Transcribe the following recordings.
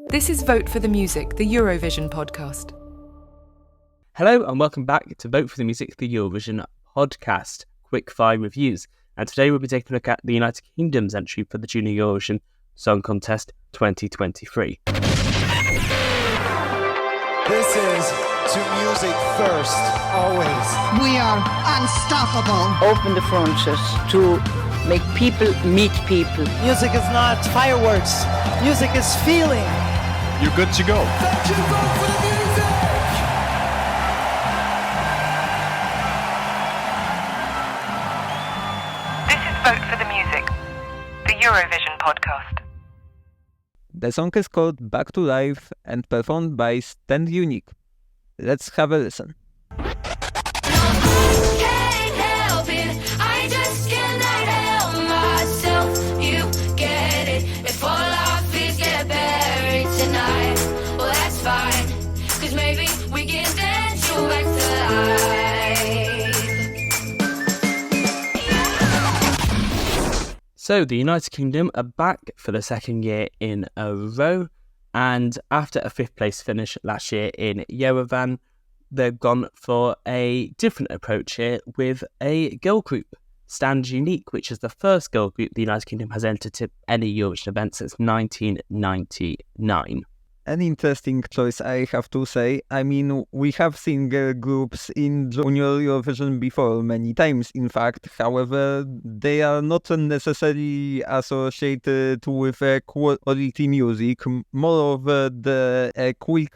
This is Vote for the Music, the Eurovision podcast. Hello and welcome back to Vote for the Music, the Eurovision podcast, Quickfire reviews. And today we'll be taking a look at the United Kingdom's entry for the Junior Eurovision Song Contest 2023. This is to music first, always. We are unstoppable. Open the frontiers to make people meet people. Music is not fireworks. Music is feeling. You're good to go. Thank you, vote for the music! This is Vote for the Music, the Eurovision podcast. The song is called Back to Life and performed by Stand Unique. Let's have a listen. So the United Kingdom are back for the second year in a row, and after a fifth place finish last year in Yerevan, they've gone for a different approach here with a girl group, Stand Unique, which is the first girl group the United Kingdom has entered to any Eurovision event since 1999. An interesting choice, I have to say. I mean, we have seen girl groups in Junior Eurovision before, many times in fact. However, they are not necessarily associated with quality music, more of the quick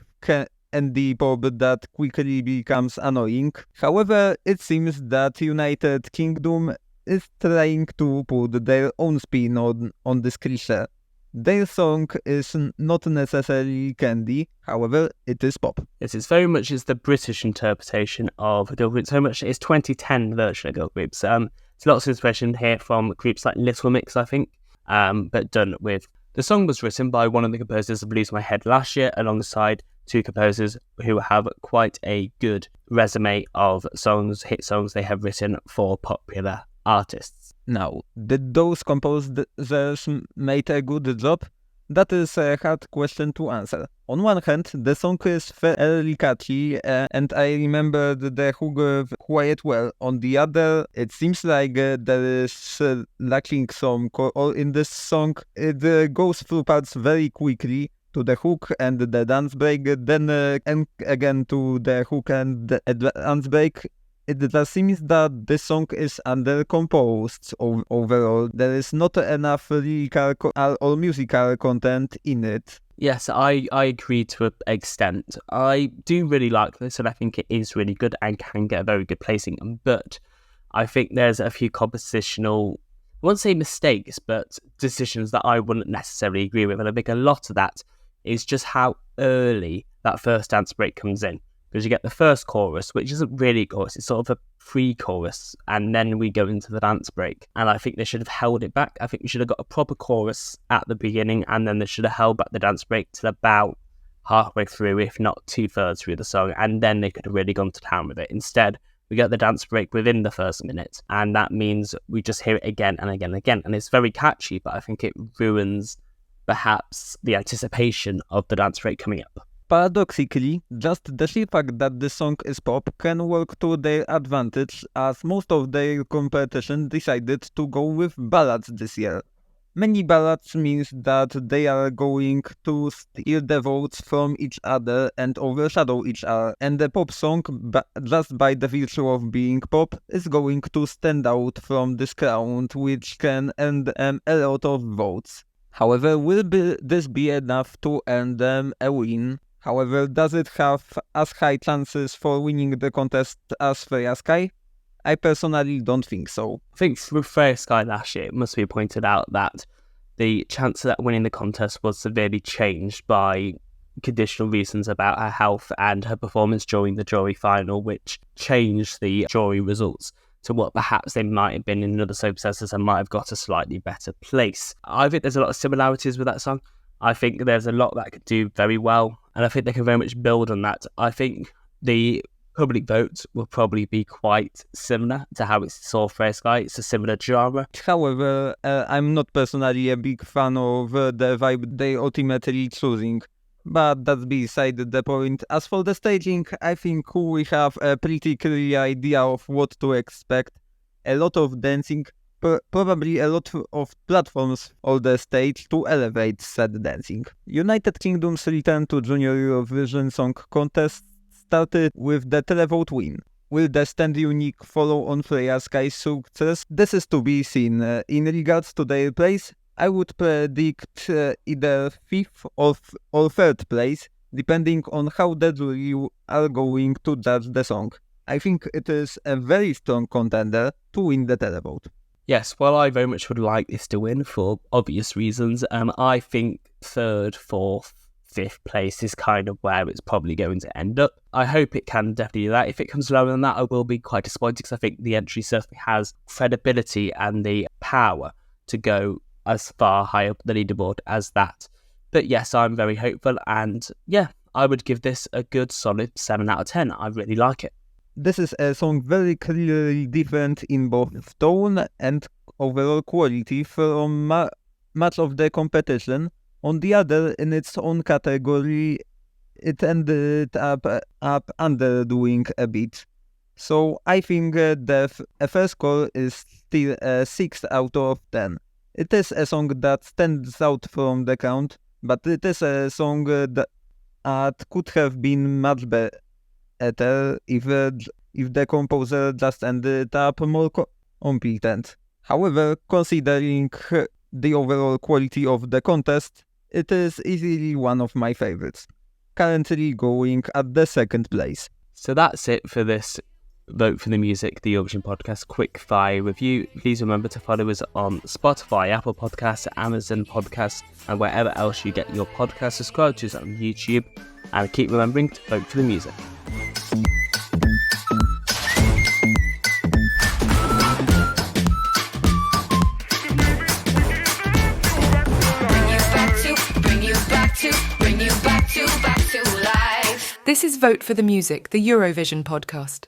indie pop that quickly becomes annoying. However, it seems that United Kingdom is trying to put their own spin on this cliché. Their song is not necessarily candy, however, it is pop. Yes, it's very much the British interpretation of girl groups, so much it's 2010 version of girl groups. There's lots of inspiration here from groups like Little Mix, I think, but done with. The song was written by one of the composers of Lose My Head last year, alongside two composers who have quite a good resume of songs, hit songs they have written for popular artists. Now, did those composers make a good job? That is a hard question to answer. On one hand, the song is fairly catchy and I remember the hook quite well. On the other, it seems like there is lacking some core in this song. It goes through parts very quickly to the hook and the dance break, then and again to the hook and the dance break. It just seems that this song is undercomposed overall. There is not enough lyrical or musical content in it. Yes, I agree to an extent. I do really like this and I think it is really good and can get a very good placing. But I think there's a few compositional, I won't say mistakes, but decisions that I wouldn't necessarily agree with. And I think a lot of that is just how early that first dance break comes in. Because you get the first chorus, which isn't really a chorus, it's sort of a pre-chorus, and then we go into the dance break. And I think they should have held it back. I think we should have got a proper chorus at the beginning, and then they should have held back the dance break till about halfway through, if not 2/3 through the song, and then they could have really gone to town with it. Instead, we get the dance break within the first minute, and that means we just hear it again and again and again. And it's very catchy, but I think it ruins, perhaps, the anticipation of the dance break coming up. Paradoxically, just the sheer fact that the song is pop can work to their advantage, as most of their competition decided to go with ballads this year. Many ballads means that they are going to steal the votes from each other and overshadow each other, and the pop song, just by the virtue of being pop, is going to stand out from this crowd, which can earn them a lot of votes. However, will this be enough to earn them a win? However, does it have as high chances for winning the contest as Freya Sky? I personally don't think so. I think with Freya Sky last year, it must be pointed out that the chance of winning the contest was severely changed by conditional reasons about her health and her performance during the jury final, which changed the jury results to what perhaps they might have been in other soap processes and might have got a slightly better place. I think there's a lot of similarities with that song. I think there's a lot that could do very well, and I think they can very much build on that. I think the public vote will probably be quite similar to how it's saw Freya Sky. It's a similar genre. However, I'm not personally a big fan of the vibe they ultimately choosing. But that's beside the point. As for the staging, I think we have a pretty clear idea of what to expect. A lot of dancing, probably a lot of platforms on the stage to elevate said dancing. United Kingdom's return to Junior Eurovision Song Contest started with the televote win. Will the stand Uniqu follow on Freya Sky's success? This is to be seen. In regards to their place, I would predict either 5th or 3rd place, depending on how the jury are going to judge the song. I think it is a very strong contender to win the televote. Yes, well, I very much would like this to win for obvious reasons. I think 3rd, 4th, 5th place is kind of where it's probably going to end up. I hope it can definitely do that. If it comes lower than that, I will be quite disappointed because I think the entry certainly has credibility and the power to go as far high up the leaderboard as that. But yes, I'm very hopeful, and yeah, I would give this a good solid 7 out of 10. I really like it. This is a song very clearly different in both tone and overall quality from much of the competition. On the other, in its own category, it ended up underdoing a bit. So I think the first score is still a 6 out of 10. It is a song that stands out from the count, but it is a song that could have been much better if the composer just ended up more competent. However, considering the overall quality of the contest, it is easily one of my favorites, currently going at the 2nd place. So that's it for this Vote for the Music, the Eurovision Podcast Quickfire review. Please remember to follow us on Spotify, Apple Podcasts, Amazon Podcasts, and wherever else you get your podcast. Subscribe to us on YouTube, and keep remembering to vote for the music. This is Vote for the Music, the Eurovision podcast.